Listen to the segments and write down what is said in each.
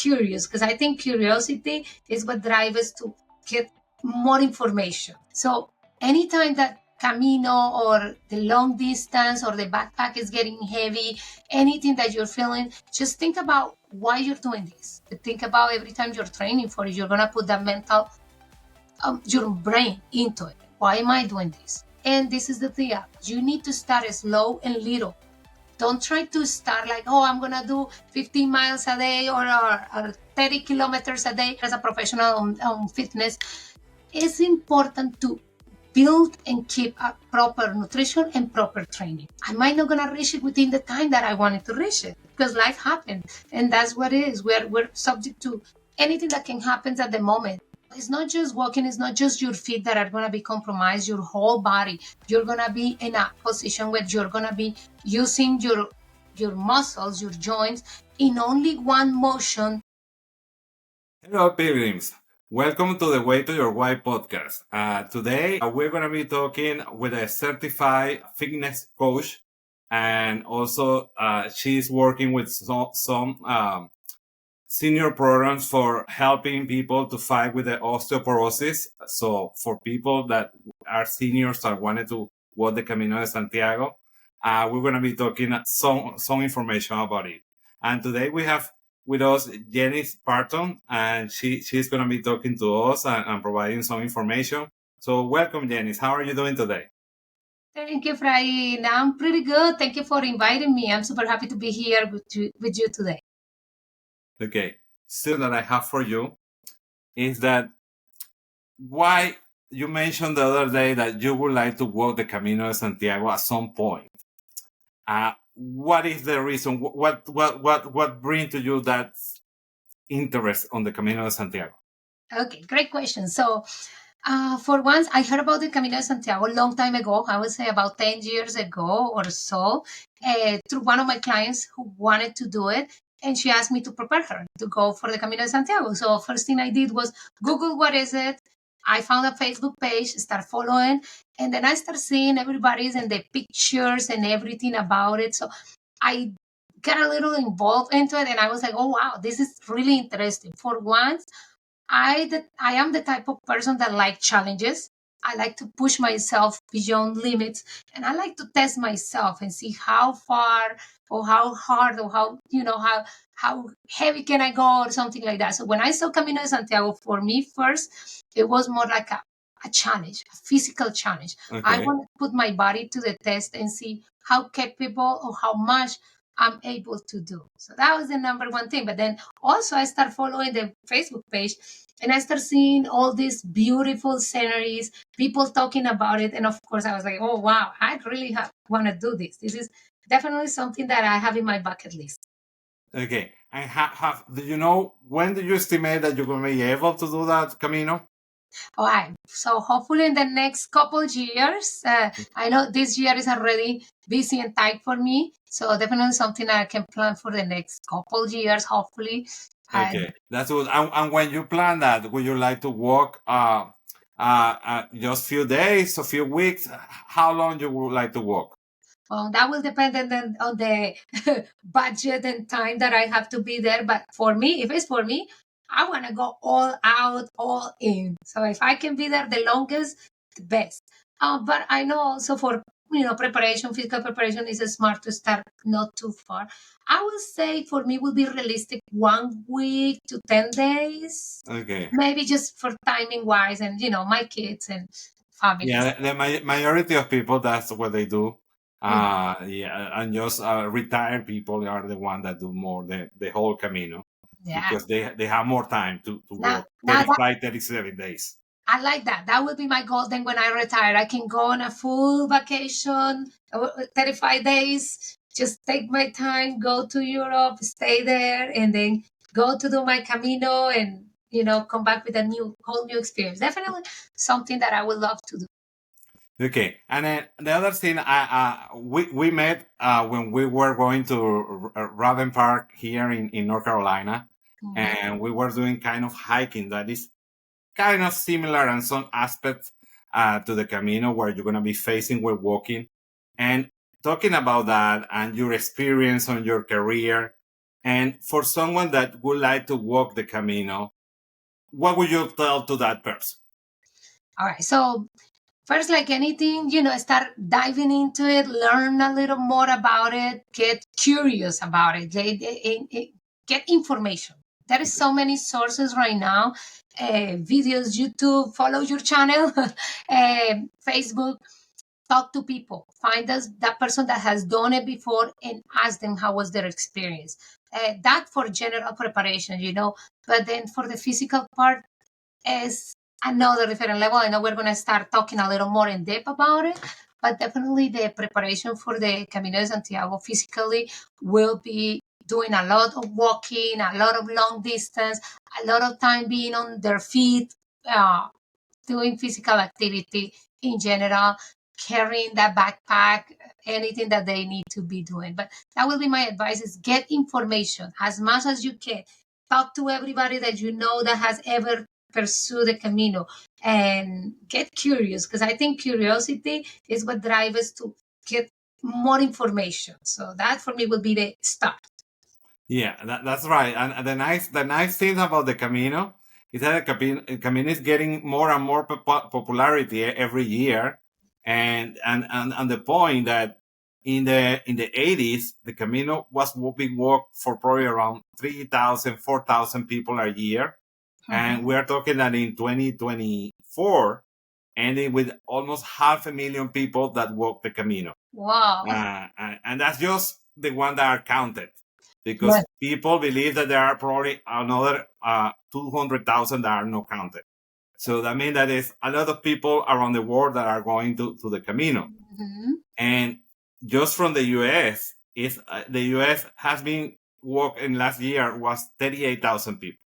curious, because I think curiosity is what drives us to get more information. So anytime that Camino or the long distance or the backpack is getting heavy, anything that you're feeling, just think about why you're doing this. Think about every time you're training for it, you're going to put that mental, your brain into it. Why am I doing this? And this is the thing. You need to start slow and little. Don't try to start like, oh, I'm going to do 15 miles a day or 30 kilometers a day as a professional on fitness. It's important to build and keep a proper nutrition and proper training. I might not gonna reach it within the time that I wanted to reach it because life happened, and that's what it is. We're subject to anything that can happen at the moment. It's not just walking, it's not just your feet that are gonna be compromised, your whole body. You're gonna be in a position where you're gonna be using your muscles, your joints in only one motion. Hello, pilgrims. Welcome to the Way to Your Why podcast. Today, we're going to be talking with a certified fitness coach, and also she's working with some senior programs for helping people to fight with the osteoporosis. So for people that are seniors that wanted to walk the Camino de Santiago, we're going to be talking some information about it. And today we have with us Yeniz Parton, and she's going to be talking to us and providing some information. So welcome, Yeniz. How are you doing today? Thank you, Efrain. I'm pretty good. Thank you for inviting me. I'm super happy to be here with you today. Okay. So that I have for you is that why you mentioned the other day that you would like to walk the Camino de Santiago at some point. What is the reason? What brings to you that interest on the Camino de Santiago? Okay, great question. So, for once, I heard about the Camino de Santiago a long time ago. I would say about 10 years ago or so, through one of my clients who wanted to do it. And she asked me to prepare her to go for the Camino de Santiago. So first thing I did was Google what is it. I found a Facebook page, start following, and then I start seeing everybody's and the pictures and everything about it. So I got a little involved into it, and I was like, oh wow, this is really interesting. For once, I am the type of person that like challenges. I like to push myself beyond limits, and I like to test myself and see how far or how hard or how heavy can I go or something like that. So when I saw Camino de Santiago, for me first, it was more like a challenge, a physical challenge. Okay. I want to put my body to the test and see how capable or how much I'm able to do. So that was the number one thing. But then also I start following the Facebook page, and I start seeing all these beautiful sceneries, people talking about it. And of course I was like, oh wow, I really want to do this. This is definitely something that I have in my bucket list. Okay. And do you know when do you estimate that you're going to be able to do that, Camino? All right. So hopefully in the next couple years, I know this year is already busy and tight for me. So definitely something I can plan for the next couple years, hopefully. Okay, that's good. And when you plan that, would you like to walk just few days, a few weeks? How long you would like to walk? That will depend on the budget and time that I have to be there. But for me, if it's for me, I want to go all out, all in. So if I can be there the longest, the best. But I know also for preparation, physical preparation is smart to start not too far. I would say for me would be realistic 1 week to 10 days. Okay. Maybe just for timing wise and my kids and family. Yeah, the majority of people, that's what they do. Yeah, and just retired people are the ones that do more the whole Camino. Yeah. Because they have more time to walk 37 days. I like that. That would be my goal. Then when I retire, I can go on a full vacation, 35 days, just take my time, go to Europe, stay there, and then go to do my Camino and, come back with a whole new experience. Definitely something that I would love to do. Okay, and then the other thing, we met when we were going to Raven Park here in North Carolina, and we were doing kind of hiking that is kind of similar in some aspects to the Camino, where you're going to be facing with walking. And talking about that and your experience on your career, And for someone that would like to walk the Camino, what would you tell to that person? All right. So first, like anything, start diving into it, learn a little more about it, get curious about it, get information. There is so many sources right now, videos, YouTube, follow your channel, Facebook, talk to people, find us that person that has done it before and ask them how was their experience. That for general preparation, but then for the physical part, is another different level. I know we're going to start talking a little more in depth about it, but definitely the preparation for the Camino de Santiago physically will be doing a lot of walking, a lot of long distance, a lot of time being on their feet, doing physical activity in general, carrying that backpack, anything that they need to be doing. But that will be my advice: is get information as much as you can. Talk to everybody that you know that has ever pursued the Camino, and get curious, because I think curiosity is what drives us to get more information. So that for me will be the start. Yeah, that's right. And the nice thing about the Camino is that the Camino is getting more and more popularity every year, and the point that in the 80s the Camino was being walked for probably around 3,000, 4,000 people a year, and we are talking that in 2024 ending with almost 500,000 people that walk the Camino. Wow. And that's just the one that are counted, because people believe that there are probably another 200,000 that are not counted. So that means that there's a lot of people around the world that are going to the Camino. And just from the US, the US has been walking last year was 38,000 people.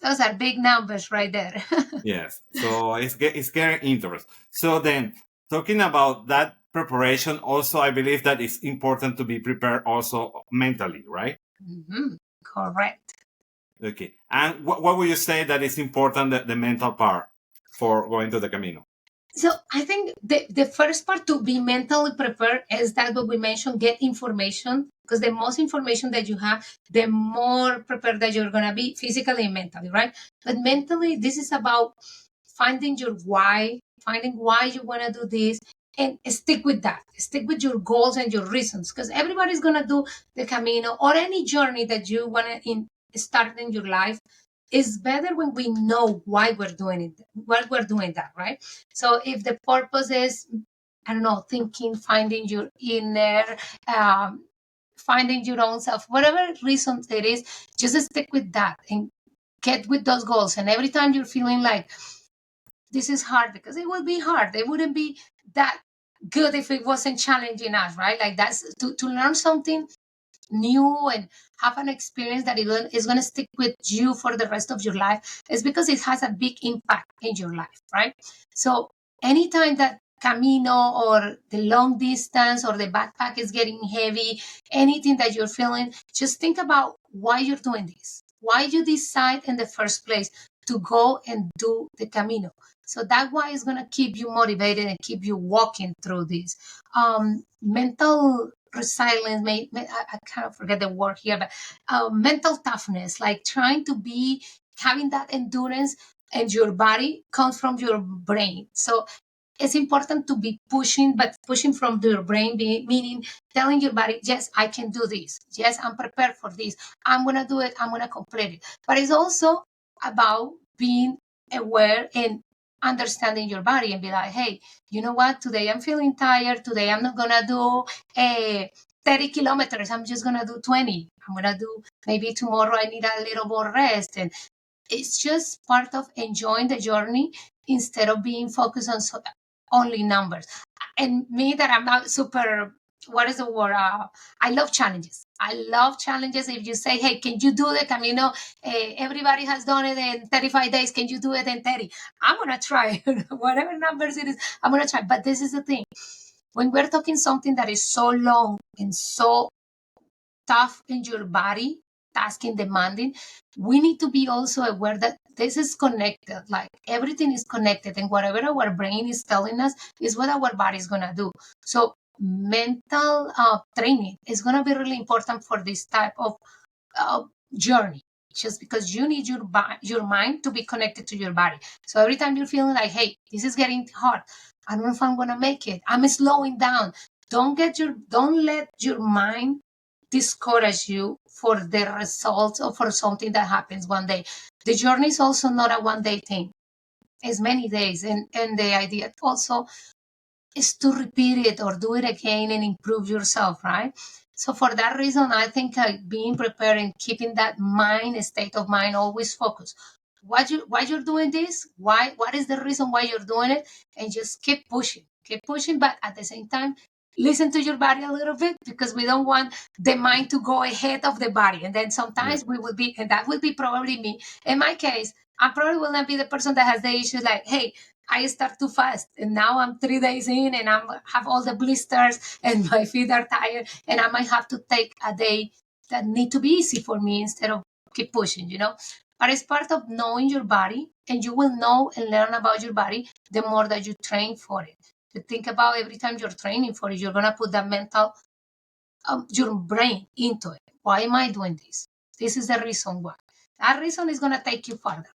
Those are big numbers right there. Yes. So it's getting interesting. So then, talking about that preparation, also, I believe that it's important to be prepared also mentally, right? Correct. Okay. And what would you say that is important, the mental part for going to the Camino? So I think the first part to be mentally prepared is that what we mentioned, get information, because the most information that you have, the more prepared that you're going to be physically and mentally, right? But mentally, this is about finding your why, finding why you want to do this, and stick with that. Stick with your goals and your reasons, because everybody's going to do the Camino or any journey that you want to start in your life. It's better when we know why we're doing it, why we're doing that, right? So if the purpose is, I don't know, thinking, finding your inner, finding your own self, whatever reason it is, just stick with that and get with those goals. And every time you're feeling like this is hard, because it would be hard, it wouldn't be that good if it wasn't challenging us, right? Like that's to learn something new and have an experience that is going to stick with you for the rest of your life, is because it has a big impact in your life, right? So anytime that Camino or the long distance or the backpack is getting heavy, anything that you're feeling, just think about why you're doing this, why you decide in the first place to go and do the Camino. So that why is going to keep you motivated and keep you walking through this. Mental resilience, I kind of forget the word here, but mental toughness, like trying to be, having that endurance, and your body comes from your brain. So it's important to be pushing, but pushing from your brain, meaning telling your body, yes, I can do this. Yes, I'm prepared for this. I'm going to do it. I'm going to complete it. But it's also about being aware and understanding your body and be like, hey, you know what? Today I'm feeling tired. Today I'm not going to do 30 kilometers. I'm just going to do 20. I'm going to do, maybe tomorrow I need a little more rest. And it's just part of enjoying the journey instead of being focused on only numbers. And me, that I'm not super, what is the word? I love challenges. I love challenges. If you say, hey, can you do the Camino? Everybody has done it in 35 days. Can you do it in 30? I'm going to try. Whatever numbers it is, I'm going to try. But this is the thing. When we're talking something that is so long and so tough in your body, tasking, demanding, we need to be also aware that this is connected. Like everything is connected, and whatever our brain is telling us is what our body is going to do. So mental training is going to be really important for this type of journey, just because you need your mind to be connected to your body. So every time you're feeling like, hey, this is getting hard, I don't know if I'm going to make it, I'm slowing down, don't let your mind discourage you for the results or for something that happens one day. The journey is also not a one day thing, it's many days, and the idea also is to repeat it or do it again and improve yourself, right? So for that reason, I think being prepared and keeping that state of mind always focused. Why you're doing this? What is the reason why you're doing it? And just keep pushing, but at the same time, listen to your body a little bit, because we don't want the mind to go ahead of the body. And then Yeah. sometimes we will be, and that will be probably me. In my case, I probably will not be the person that has the issue like, hey, I start too fast, and now I'm 3 days in, and I have all the blisters, and my feet are tired, and I might have to take a day that need to be easy for me instead of keep pushing, But it's part of knowing your body, and you will know and learn about your body the more that you train for it. To think about every time you're training for it, you're gonna put that mental, your brain into it. Why am I doing this? This is the reason why. That reason is gonna take you further.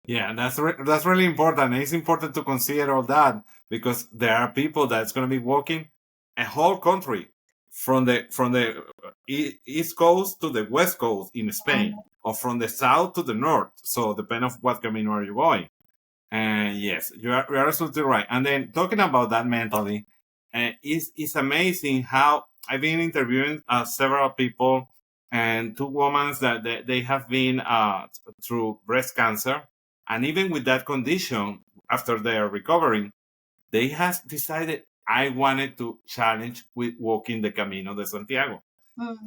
Yeah, that's really important. It's important to consider all that because there are people that's going to be walking a whole country from the east coast to the west coast in Spain, or from the south to the north. So depending on what Camino are you going. And yes, you are absolutely right. And then talking about that mentally, it's amazing how I've been interviewing several people, and two women that they have been through breast cancer, and even with that condition, after they are recovering, they have decided I wanted to challenge with walking the Camino de Santiago,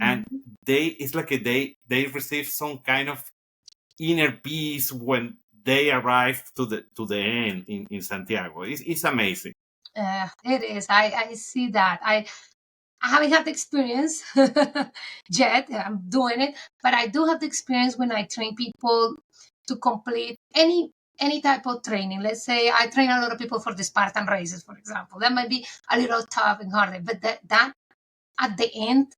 and Mhm. it's like they receive some kind of inner peace when they arrive to the end in Santiago. It's amazing. It is. I see that. I haven't had the experience yet. I'm doing it, but I do have the experience when I train people to complete any type of training. Let's say I train a lot of people for the Spartan races, for example. That might be a little tough and harder, but that at the end,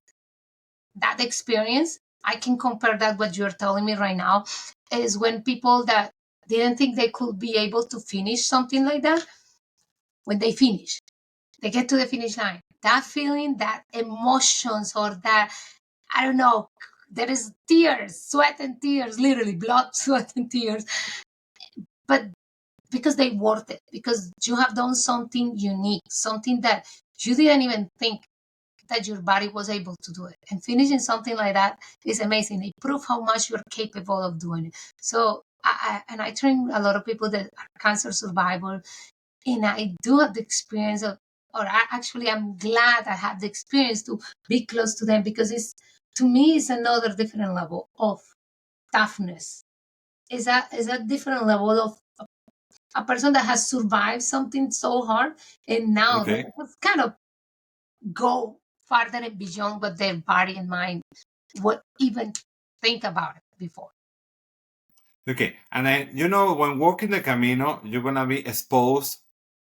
that experience, I can compare that what you're telling me right now is when people that didn't think they could be able to finish something like that, when they get to the finish line. That feeling, that emotions, or that, I don't know, there is tears, sweat and tears, literally blood, sweat and tears. But because they worth it, because you have done something unique, something that you didn't even think that your body was able to do it. And finishing something like that is amazing. It proves how much you're capable of doing it. So I train a lot of people that are cancer survivors, and I do have the experience of, actually, I'm glad I had the experience to be close to them, because to me, it's another different level of toughness. Is a different level of a person that has survived something so hard, and now they Okay. just kind of go farther and beyond what their body and mind would even think about it before. Okay. And then, when walking the Camino, you're going to be exposed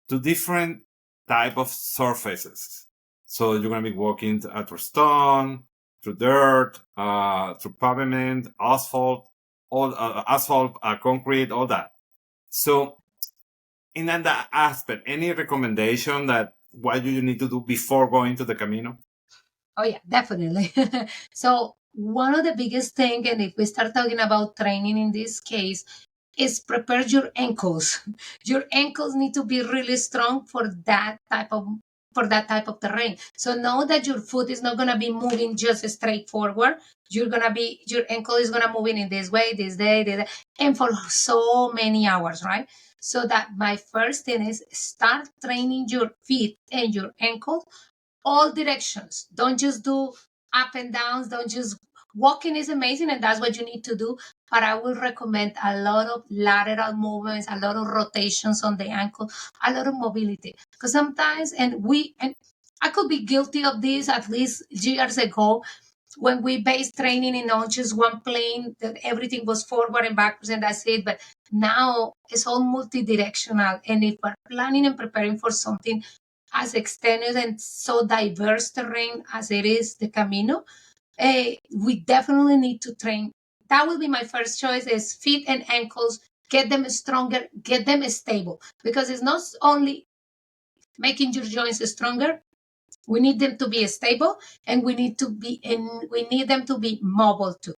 to different type of surfaces. So you're going to be walking through stone, through dirt, through pavement, asphalt, concrete, all that. So in that aspect, any recommendation that what do you need to do before going to the Camino? Oh yeah, definitely. So one of the biggest thing, and if we start talking about training in this case, is prepare your ankles. Your ankles need to be really strong for that type of terrain. So know that your foot is not gonna be moving just straight forward. Your ankle is gonna move in this way, this day, and for so many hours, right? So that my first thing is start training your feet and your ankles all directions. Don't just do up and downs. Don't just walking is amazing, and that's what you need to do. But I will recommend a lot of lateral movements, a lot of rotations on the ankle, a lot of mobility. Because sometimes, and I could be guilty of this at least years ago, when we based training in on just one plane, that everything was forward and backwards and that's it. But now it's all multi-directional. And if we're planning and preparing for something, as extended and so diverse terrain as it is the Camino, we definitely need to train. That will be my first choice, is feet and ankles, get them stronger, get them stable, because it's not only making your joints stronger, we need them to be stable, and we need them to be mobile too.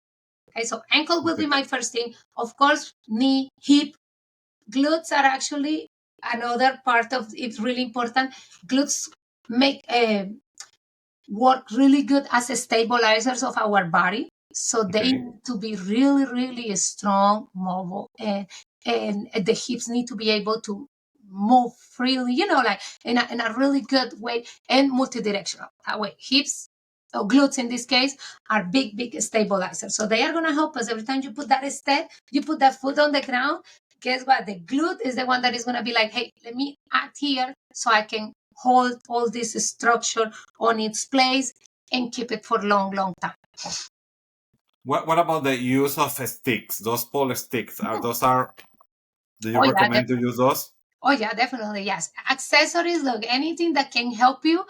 Okay, so ankle will be my first thing. Of course, knee, hip, glutes are actually another part of it's really important. Glutes make work really good as stabilizers of our body. So they need to be really, really strong, mobile, and the hips need to be able to move freely, like in a really good way, and multidirectional. That way, hips or glutes in this case are big, big stabilizers. So they are going to help us every time you put that step, you put that foot on the ground. Guess what? The glute is the one that is going to be like, hey, let me act here so I can hold all this structure on its place and keep it for long, long time. What about the use of sticks? Those pole sticks, do you recommend to use those? Oh yeah, definitely, yes. Accessories, look, anything that can help you,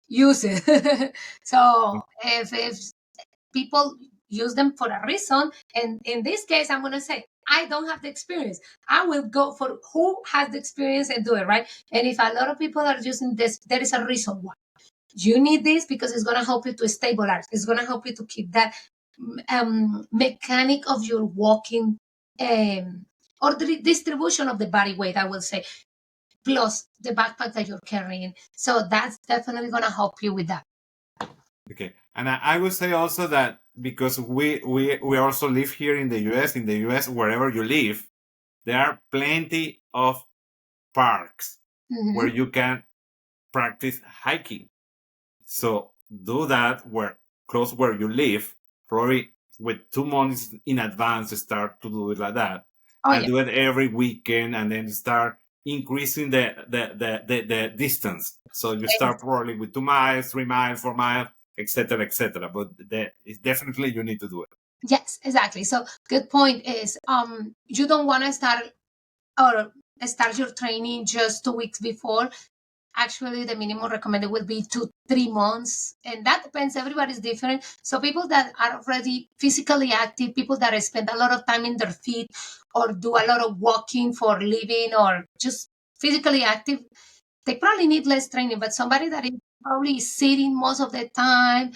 use it. So if people use them for a reason, and in this case, I'm gonna say, I don't have the experience. I will go for who has the experience and do it, right? And if a lot of people are using this, there is a reason why. You need this because it's going to help you to stabilize. It's going to help you to keep that mechanic of your walking, or the distribution of the body weight, I will say, plus the backpack that you're carrying. So that's definitely going to help you with that. Okay. And I would say also that because we also live here in the US, wherever you live, there are plenty of parks where you can practice hiking. So do that close where you live, probably with 2 months in advance, start to do it like that. Do it every weekend, and then start increasing the distance. So you start probably with 2 miles, 3 miles, 4 miles, etc., etc. But it's definitely you need to do it. Yes, exactly. So good point is, you don't want to start your training just 2 weeks before. Actually, the minimum recommended will be 2-3 months, and that depends. Everybody's different. So people that are already physically active, people that spend a lot of time in their feet, or do a lot of walking for living, or just physically active, they probably need less training. But somebody that is probably sitting most of the time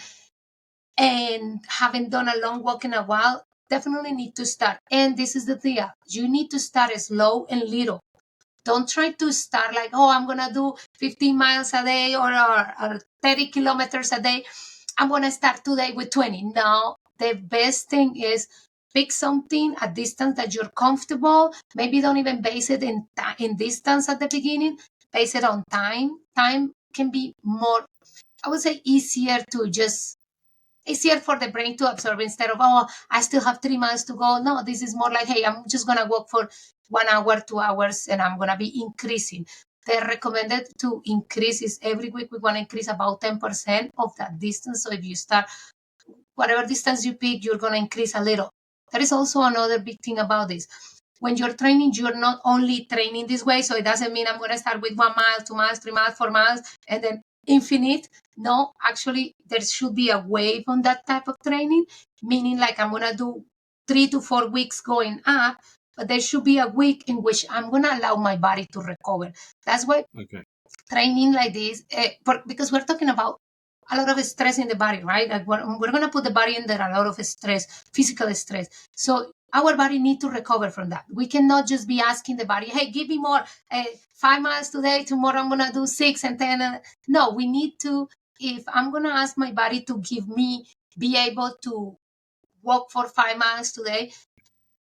and haven't done a long walk in a while, definitely need to start. And this is the deal. You need to start slow and little. Don't try to start like, oh, I'm going to do 15 miles a day or 30 kilometers a day. I'm going to start today with 20. No, the best thing is pick something, a distance that you're comfortable. Maybe don't even base it in distance at the beginning. Base it on time. Time can be more, I would say, easier for the brain to absorb, instead of, oh, I still have 3 miles to go. No, this is more like, hey, I'm just going to walk for 1 hour, 2 hours, and I'm going to be increasing. The recommended to increase is every week we want to increase about 10% of that distance. So if you start, whatever distance you pick, you're going to increase a little. There is also another big thing about this. When you're training, you're not only training this way. So it doesn't mean I'm going to start with 1 mile, 2 miles, 3 miles, 4 miles, and then infinite. No, actually, there should be a wave on that type of training, meaning like I'm going to do 3 to 4 weeks going up, but there should be a week in which I'm going to allow my body to recover. That's why training like this, because we're talking about a lot of stress in the body, right? Like we're going to put the body under a lot of stress, physical stress. So our body needs to recover from that. We cannot just be asking the body, hey, give me more, 5 miles today, tomorrow I'm going to do 6 and 10. No, we need to, if I'm going to ask my body to be able to walk for 5 miles today,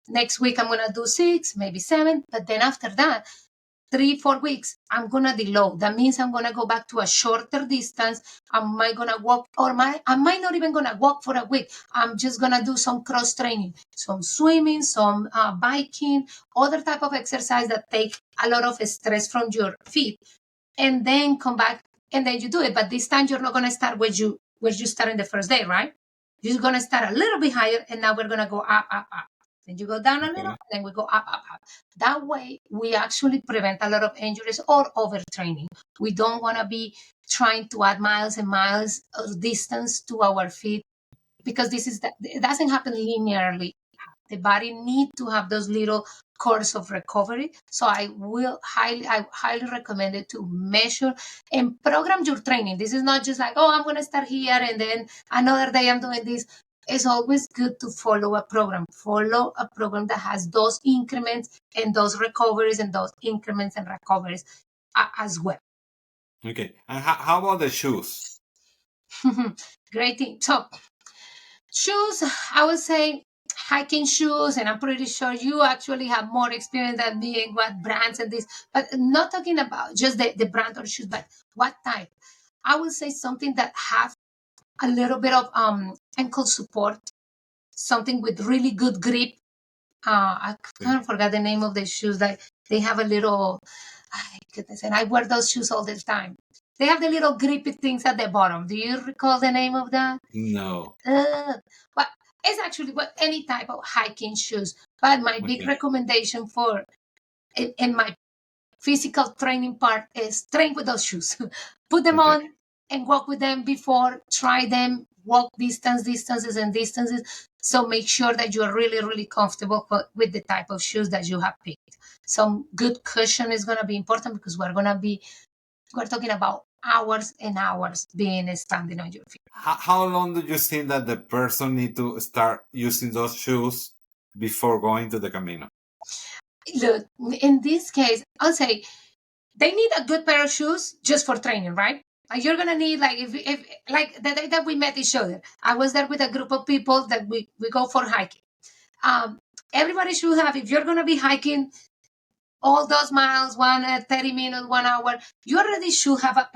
next week I'm going to do 6, maybe 7. But then after that, 3-4 weeks, I'm going to deload. That means I'm going to go back to a shorter distance. Am I going to walk, or I might not even going to walk for a week. I'm just going to do some cross training, some swimming, some biking, other type of exercise that take a lot of stress from your feet, and then come back and then you do it. But this time you're not going to start where you started the first day, right? You're going to start a little bit higher, and now we're going to go up, up, up. Then you go down a little, Okay. and then we go up, up, up. That way, we actually prevent a lot of injuries or overtraining. We don't want to be trying to add miles and miles of distance to our feet because it doesn't happen linearly. The body need to have those little course of recovery. So I highly recommend it to measure and program your training. This is not just like, oh, I'm going to start here and then another day I'm doing this. It's always good to follow a program. Follow a program that has those increments and those recoveries and those increments and recoveries as well. Okay. And how about the shoes? Great thing. So shoes, I would say hiking shoes, and I'm pretty sure you actually have more experience than me in what brands and this, but not talking about just the brand or shoes, but what type. I would say something that have a little bit of ankle support, something with really good grip. I kind of forgot the name of the shoes. Like they have a little, goodness, and I wear those shoes all the time. They have the little grippy things at the bottom. Do you recall the name of that? No. Well, it's actually any type of hiking shoes. But my big Okay. recommendation for in my physical training part is train with those shoes. Put them Okay. on and walk with them before, try them, walk distances. So make sure that you are really, really comfortable with the type of shoes that you have picked. Some good cushion is going to be important because we're talking about hours and hours being standing on your feet. How long do you think that the person need to start using those shoes before going to the Camino? Look, in this case, I'll say they need a good pair of shoes just for training, right? Like you're gonna need like if like the day that we met each other, I was there with a group of people that we go for hiking. Everybody should have, if you're gonna be hiking all those miles, 30 minutes, 1 hour, you already should have a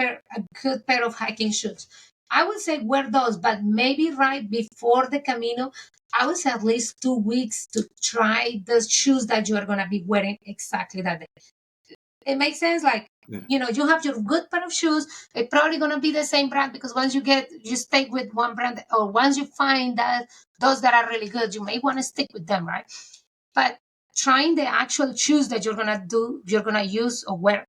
good pair of hiking shoes. I would say wear those, but maybe right before the Camino, I would say at least 2 weeks to try the shoes that you are going to be wearing exactly that day. It makes sense. Like, Yeah. you have your good pair of shoes. It's probably going to be the same brand because once you stay with one brand, or once you find that those that are really good, you may want to stick with them, right? But trying the actual shoes that you're gonna use or wear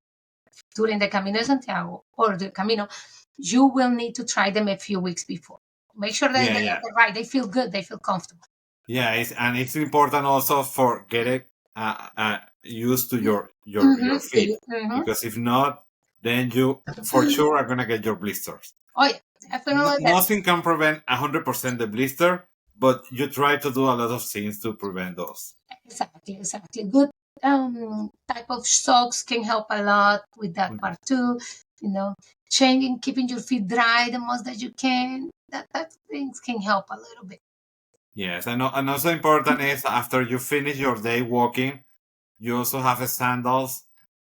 during the Camino de Santiago or the Camino, you will need to try them a few weeks before. Make sure that Yeah. they're right. They feel good. They feel comfortable. Yeah. It's important also for getting used to your feet, because if not, then you for sure are gonna get your blisters. Oh yeah, definitely. Nothing can prevent 100% the blister, but you try to do a lot of things to prevent those. Exactly. Good type of socks can help a lot with that part too. Changing, keeping your feet dry the most that you can. That things can help a little bit. Yes, and also important is after you finish your day walking, you also have a sandals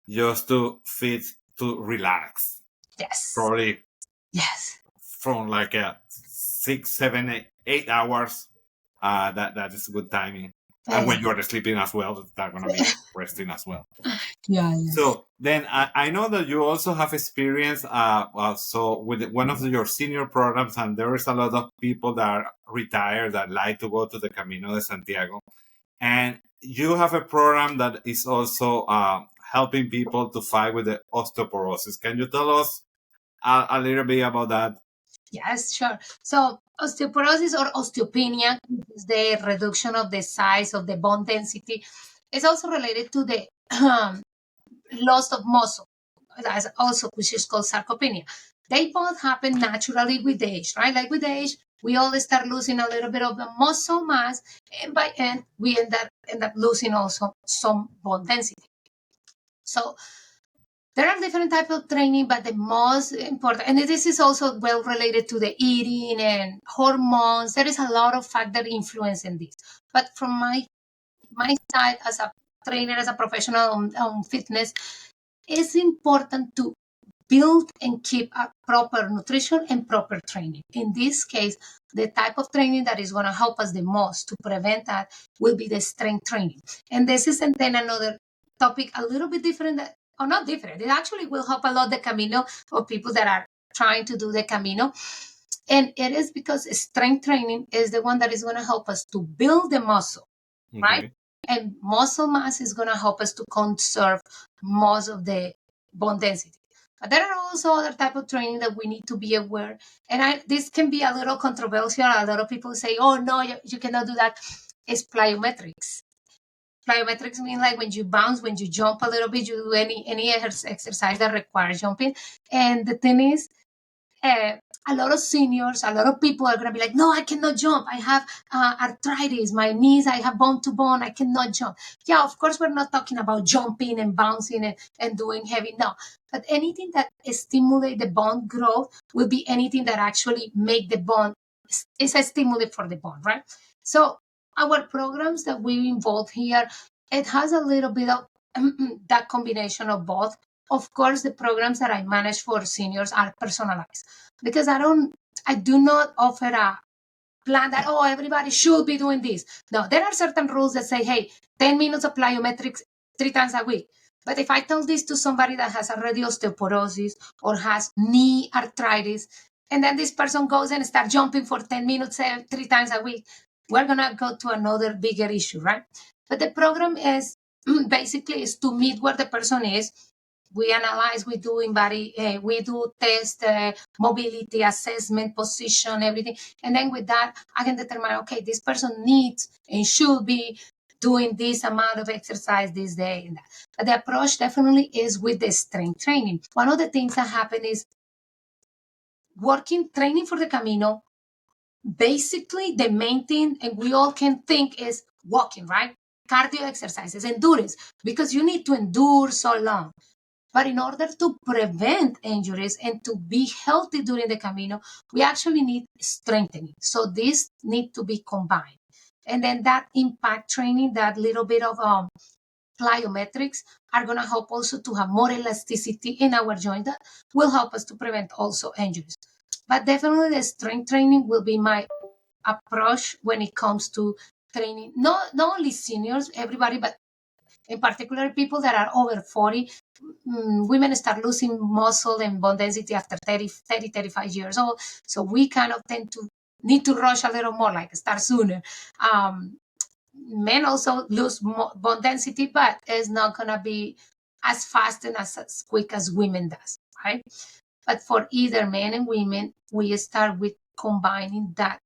just to fit to relax. Yes. Probably Yes. from like 6, 7, 8 hours. That is good timing. And when you are sleeping as well, they're gonna be resting as well. Yeah. So then I know that you also have experience so with one of your senior programs, and there is a lot of people that are retired that like to go to the Camino de Santiago. And you have a program that is also helping people to fight with the osteoporosis. Can you tell us a little bit about that? Yes, sure. So osteoporosis or osteopenia is the reduction of the size of the bone density. It's also related to the loss of muscle, as also which is called sarcopenia. They both happen naturally with age, right? Like with age, we all start losing a little bit of the muscle mass, and by end we end up losing also some bone density. So there are different types of training, but the most important, and this is also well related to the eating and hormones. There is a lot of factor influence in this. But from my side as a trainer, as a professional on fitness, it's important to build and keep a proper nutrition and proper training. In this case, the type of training that is going to help us the most to prevent that will be the strength training. And this is then another topic a little bit different, or not different. It actually will help a lot the Camino for people that are trying to do the Camino. And it is because strength training is the one that is going to help us to build the muscle right? Okay. And muscle mass is going to help us to conserve most of the bone density. But there are also other type of training that we need to be aware. And this can be a little controversial. A lot of people say, "Oh no, you cannot do that." It's plyometrics. Plyometrics mean like when you bounce, when you jump a little bit, you do any exercise that requires jumping. And the thing is, uh, a lot of seniors, a lot of people are going to be like, no, I cannot jump. I have arthritis, my knees, I have bone to bone, I cannot jump. Yeah, of course, we're not talking about jumping and bouncing and doing heavy. No, but anything that stimulate the bone growth will be anything that actually make the bone, is a stimulate for the bone, right? So our programs that we involve here, it has a little bit of that combination of both. Of course, the programs that I manage for seniors are personalized because I do not offer a plan that, oh, everybody should be doing this. No, there are certain rules that say, hey, 10 minutes of plyometrics 3 times a week. But if I tell this to somebody that has already osteoporosis or has knee arthritis, and then this person goes and starts jumping for 10 minutes 3 times a week, we're going to go to another bigger issue, right? But the program is basically is to meet where the person is. We analyze, we do in body, we do test, mobility assessment, position, everything. And then with that, I can determine, okay, this person needs and should be doing this amount of exercise this day and that. But the approach definitely is with the strength training. One of the things that happen is training for the Camino. Basically, the main thing, and we all can think, is walking, right? Cardio exercises, endurance, because you need to endure so long. But in order to prevent injuries and to be healthy during the Camino, we actually need strengthening. So these need to be combined. And then that impact training, that little bit of plyometrics are going to help also to have more elasticity in our joint that will help us to prevent also injuries. But definitely the strength training will be my approach when it comes to training, not only seniors, everybody, but in particular people that are over 40. Women start losing muscle and bone density after 35 years old. So we kind of tend to need to rush a little more, like start sooner. Men also lose bone density, but it's not going to be as fast and as quick as women does, right? But for either men and women, we start with combining that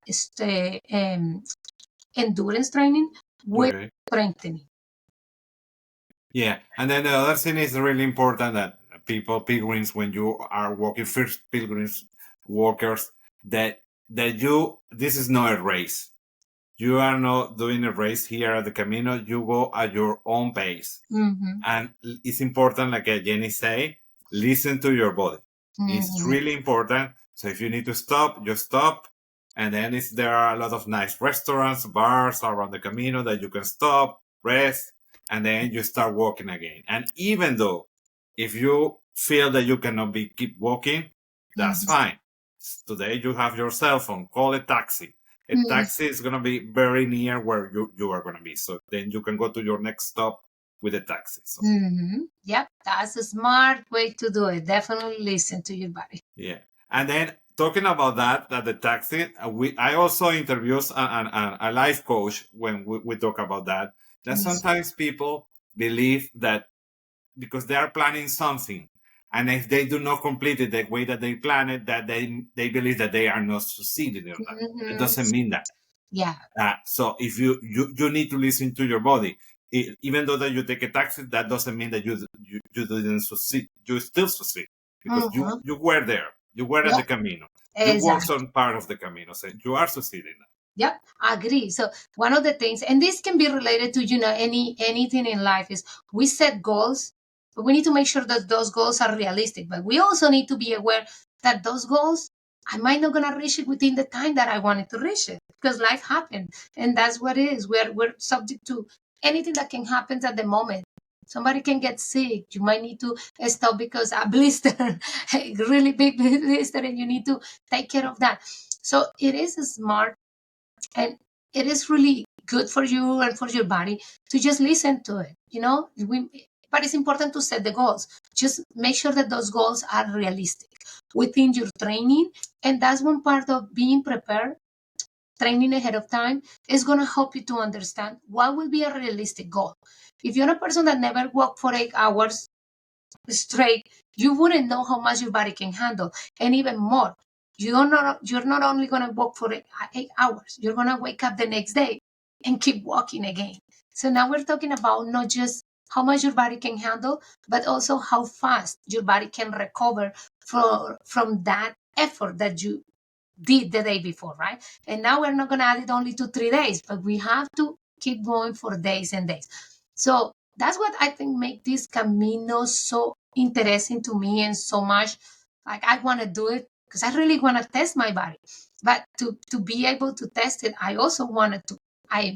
endurance training with Okay. strengthening. Yeah. And then the other thing is really important that pilgrims, when you are walking, first pilgrims, walkers, this is not a race. You are not doing a race here at the Camino. You go at your own pace. Mm-hmm. And it's important, like Jenny say, listen to your body. Mm-hmm. It's really important. So if you need to stop, just stop. And then there are a lot of nice restaurants, bars around the Camino that you can stop, rest, and then you start walking again. And even though if you feel that you cannot keep walking, that's fine. Today you have your cell phone, call a taxi. A taxi is going to be very near where you are going to be. So then you can go to your next stop with a taxi. So. Yep, that's a smart way to do it. Definitely listen to your body. Yeah. And then talking about that the taxi, I also interviewed a life coach when we talk about that sometimes people believe that because they are planning something, and if they do not complete it the way that they plan it, that they believe that they are not succeeding in that. It doesn't mean that. Yeah. So if you need to listen to your body. Even though that you take a taxi, that doesn't mean that you didn't succeed. You still succeed because you were there. You were at the Camino. You worked on part of the Camino. So you are succeeding. Yep, I agree. So one of the things, and this can be related to anything in life, is we set goals, but we need to make sure that those goals are realistic. But we also need to be aware that those goals, I might not gonna reach it within the time that I wanted to reach it because life happened, and that's what it is. We're subject to anything that can happen at the moment. Somebody can get sick. You might need to stop because a blister, a really big blister, and you need to take care of that. So it is smart, and it is really good for you and for your body to just listen to it, but it's important to set the goals. Just make sure that those goals are realistic within your training. And that's one part of being prepared. training ahead of time is going to help you to understand what will be a realistic goal. If you're a person that never walked for 8 hours straight, you wouldn't know how much your body can handle. And even more, you're not only going to walk for 8 hours, you're going to wake up the next day and keep walking again. So now we're talking about not just how much your body can handle, but also how fast your body can recover from that effort that you did the day before, right? And now we're not going to add it only to 3 days, but we have to keep going for days and days. So that's what I think make this Camino so interesting to me and so much like I want to do it because I really want to test my body. But to be able to test it, I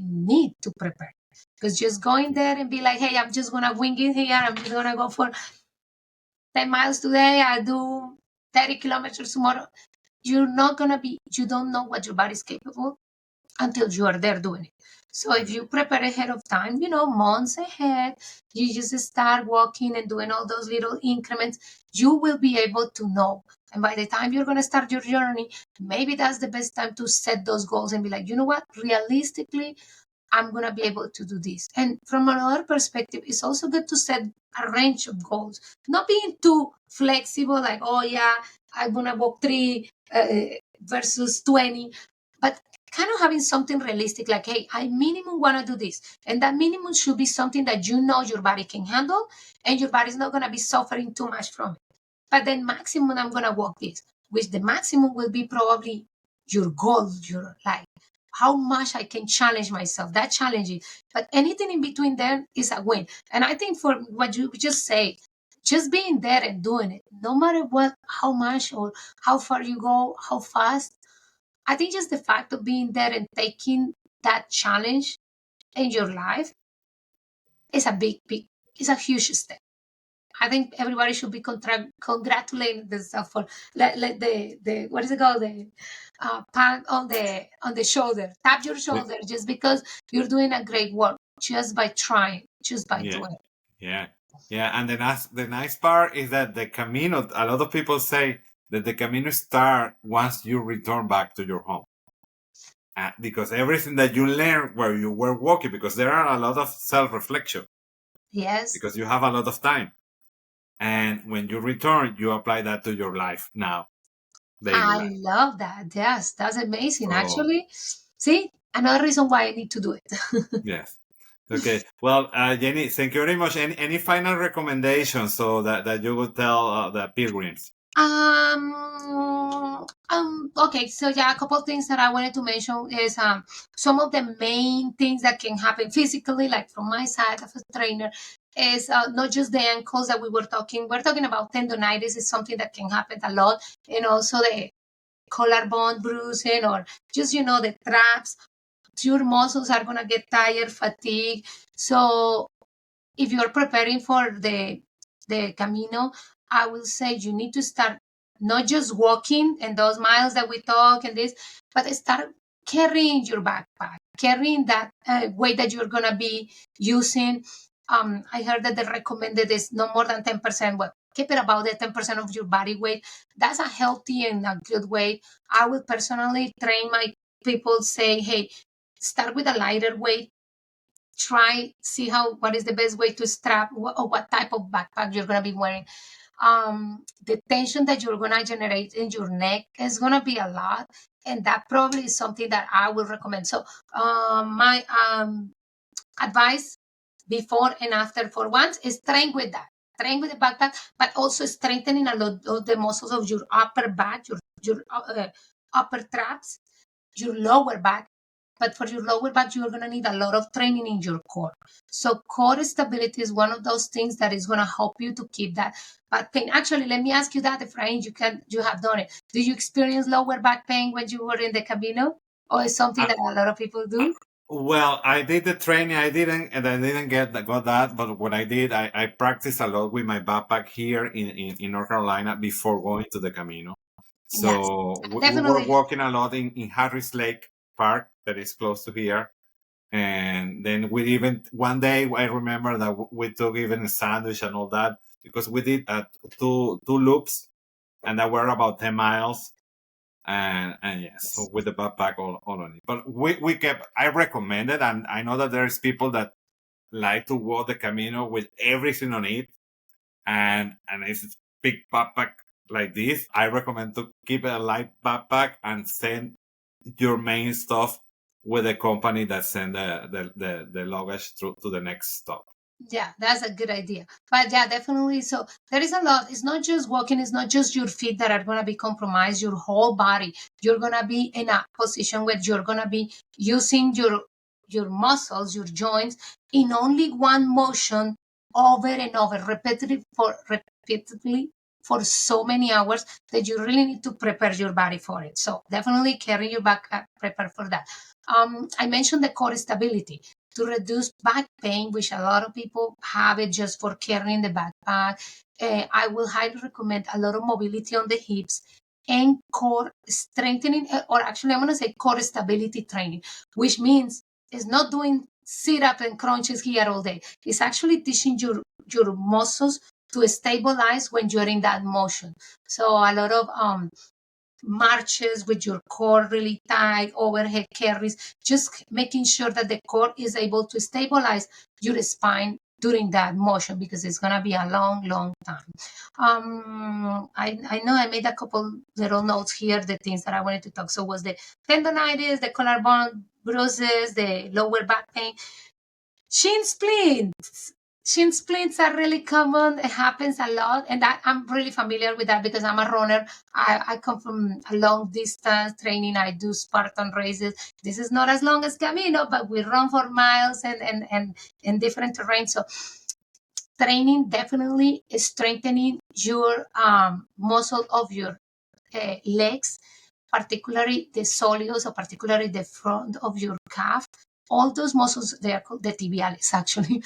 need to prepare. Because just going there and be like, hey, I'm just gonna wing it here, I'm just gonna go for 10 miles today, I do 30 kilometers tomorrow. You don't know what your body's capable until you are there doing it. So if you prepare ahead of time, months ahead, you just start walking and doing all those little increments, you will be able to know. And by the time you're going to start your journey, maybe that's the best time to set those goals and be like, you know what, realistically, I'm going to be able to do this. And from another perspective, it's also good to set a range of goals, not being too flexible, like, oh, yeah, I'm going to walk 3 versus 20, but kind of having something realistic, like, hey, I minimum want to do this. And that minimum should be something that your body can handle and your body's not going to be suffering too much from it. But then maximum, I'm going to walk this, which the maximum will be probably your goal, your like, how much I can challenge myself, that challenging. But anything in between there is a win. And I think for what you just say, just being there and doing it, no matter what, how much or how far you go, how fast, I think just the fact of being there and taking that challenge in your life is is a huge step. I think everybody should be congratulating themselves for let the what is it called, the pat on the shoulder, tap your shoulder, just because you're doing a great work just by trying, just by doing it. Yeah. Yeah. And the nice part is that the Camino, a lot of people say that the Camino start once you return back to your home. Because everything that you learn where you were walking, because there are a lot of self-reflection. Yes. Because you have a lot of time. And when you return, you apply that to your life now. I love that. Yes, that's amazing. Actually, see, another reason why I need to do it. Yes. Okay. Well, Jenny, thank you very much. Any final recommendations so that you would tell the pilgrims? Okay, so yeah, a couple of things that I wanted to mention is some of the main things that can happen physically, like from my side as a trainer, is not just the ankles that we're talking about tendonitis is something that can happen a lot, and also the collarbone bruising or just the traps. Your muscles are gonna get tired, fatigue. So if you're preparing for the Camino, I will say you need to start not just walking and those miles that we talk and this, but start carrying your backpack, carrying that weight that you're gonna be using. I heard that they recommended is no more than 10%. Well, keep it about the 10% of your body weight. That's a healthy and a good weight. I would personally train my people, say, hey, start with a lighter weight. See what is the best way to strap or what type of backpack you're going to be wearing. The tension that you're going to generate in your neck is going to be a lot, and that probably is something that I will recommend. So my advice before and after for once is train with the backpack, but also strengthening a lot of the muscles of your upper back, your upper traps, your lower back. But for your lower back, you're going to need a lot of training in your core. So core stability is one of those things that is going to help you to keep that back pain. Actually, let me ask you that, Efrain, you have done it. Do you experience lower back pain when you were in the Camino? Or is something that a lot of people do? Well, I did the training. I didn't got that. But what I did, I practiced a lot with my backpack here in North Carolina before going to the Camino. So yes, we were walking a lot in Harris Lake Park that is close to here. And then we even, one day I remember that we took even a sandwich and all that because we did two loops and that were about 10 miles. and yes, so with the backpack all on it. But I recommend it, and I know that there's people that like to walk the Camino with everything on it, and it's a big backpack like this. I recommend to keep a light backpack and send your main stuff with the company that send the luggage to the next stop. Yeah, that's a good idea. But yeah, definitely. So there is a lot. It's not just walking, it's not just your feet that are going to be compromised, your whole body. You're going to be in a position where you're going to be using your muscles, your joints in only one motion over and over, repeatedly for so many hours that you really need to prepare your body for it. So definitely carry your backpack, prepare for that. I mentioned the core stability to reduce back pain, which a lot of people have it just for carrying the backpack. I will highly recommend a lot of mobility on the hips and core strengthening, or actually, I'm going to say core stability training, which means it's not doing sit up and crunches here all day. It's actually teaching your muscles to stabilize when you're in that motion. So a lot of marches with your core really tight, overhead carries, just making sure that the core is able to stabilize your spine during that motion, because it's going to be a long time. I know I made a couple little notes here, the things that I wanted to talk. So was the tendonitis, the collarbone bruises, the lower back pain, shin splints. Shin splints are really common. It happens a lot. And I'm really familiar with that because I'm a runner. I come from a long distance training. I do Spartan races. This is not as long as Camino, but we run for miles and different terrains. So training definitely is strengthening your muscle of your legs, particularly the soleus, or particularly the front of your calf. All those muscles, they are called the tibialis, actually.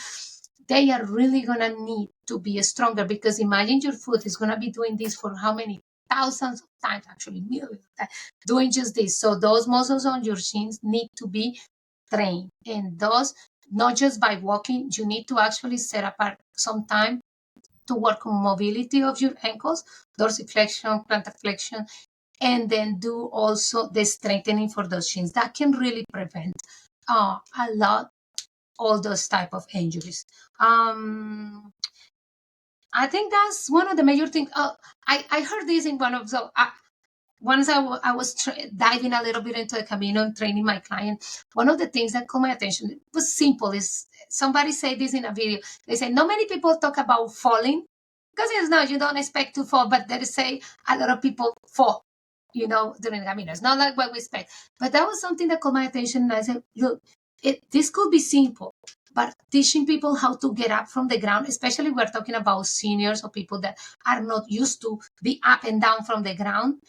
They are really going to need to be stronger, because imagine your foot is going to be doing this for how many thousands of times, actually millions of times, doing just this. So those muscles on your shins need to be trained. And those, not just by walking, you need to actually set apart some time to work on mobility of your ankles, dorsiflexion, plantar flexion, and then do also the strengthening for those shins. That can really prevent a lot all those type of injuries. I think that's one of the major things. I heard this in one of the once I was diving a little bit into the Camino and training my client. One of the things that caught my attention, it was simple, is somebody said this in a video. They said not many people talk about falling, because it's not, you don't expect to fall, but they say a lot of people fall, during the Camino. It's not like what we expect. But that was something that caught my attention, and I said, look, this could be simple, but teaching people how to get up from the ground, especially we're talking about seniors or people that are not used to be up and down from the ground.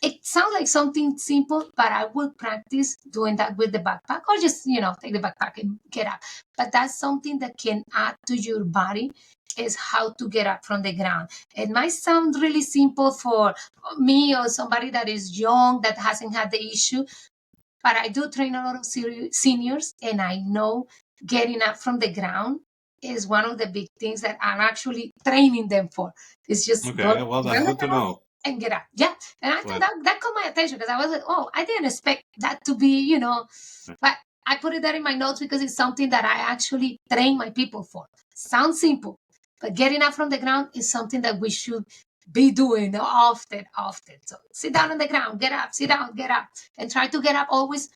It sounds like something simple, but I would practice doing that with the backpack, or just, take the backpack and get up. But that's something that can add to your body, is how to get up from the ground. It might sound really simple for me or somebody that is young, that hasn't had the issue, but I do train a lot of seniors, and I know getting up from the ground is one of the big things that I'm actually training them for. It's just okay. Well, that's good to know. And get up. Yeah. And I thought that caught my attention, because I was like, oh, I didn't expect that to be, but I put it there in my notes because it's something that I actually train my people for. Sounds simple, but getting up from the ground is something that we should be doing often. So sit down on the ground, get up, sit down, get up, and try to get up always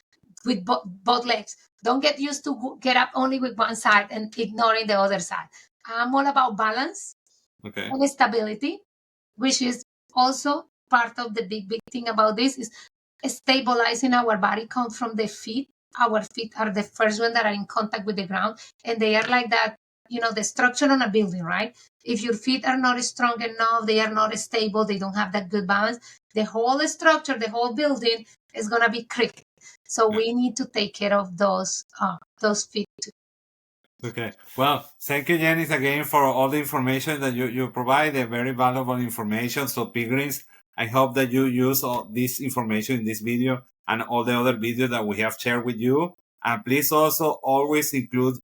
with both legs. Don't get used to get up only with one side and ignoring the other side. I'm all about balance and stability, which is also part of the big thing about this, is stabilizing our body comes from the feet. Our feet are the first one that are in contact with the ground, and they are like that, the structure on a building, right? If your feet are not strong enough, they are not stable, they don't have that good balance, the whole structure, the whole building is going to be crooked. So we need to take care of those feet too. Okay. Well, thank you, Yeniz, again for all the information that you provide, very valuable information. So pilgrims, I hope that you use all this information in this video and all the other videos that we have shared with you. And please also always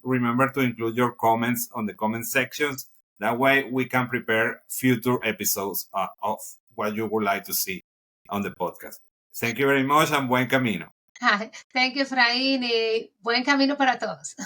remember to include your comments on the comment sections. That way we can prepare future episodes of what you would like to see. on the podcast. Thank you very much and buen camino. Thank you, Efrain. Buen camino para todos.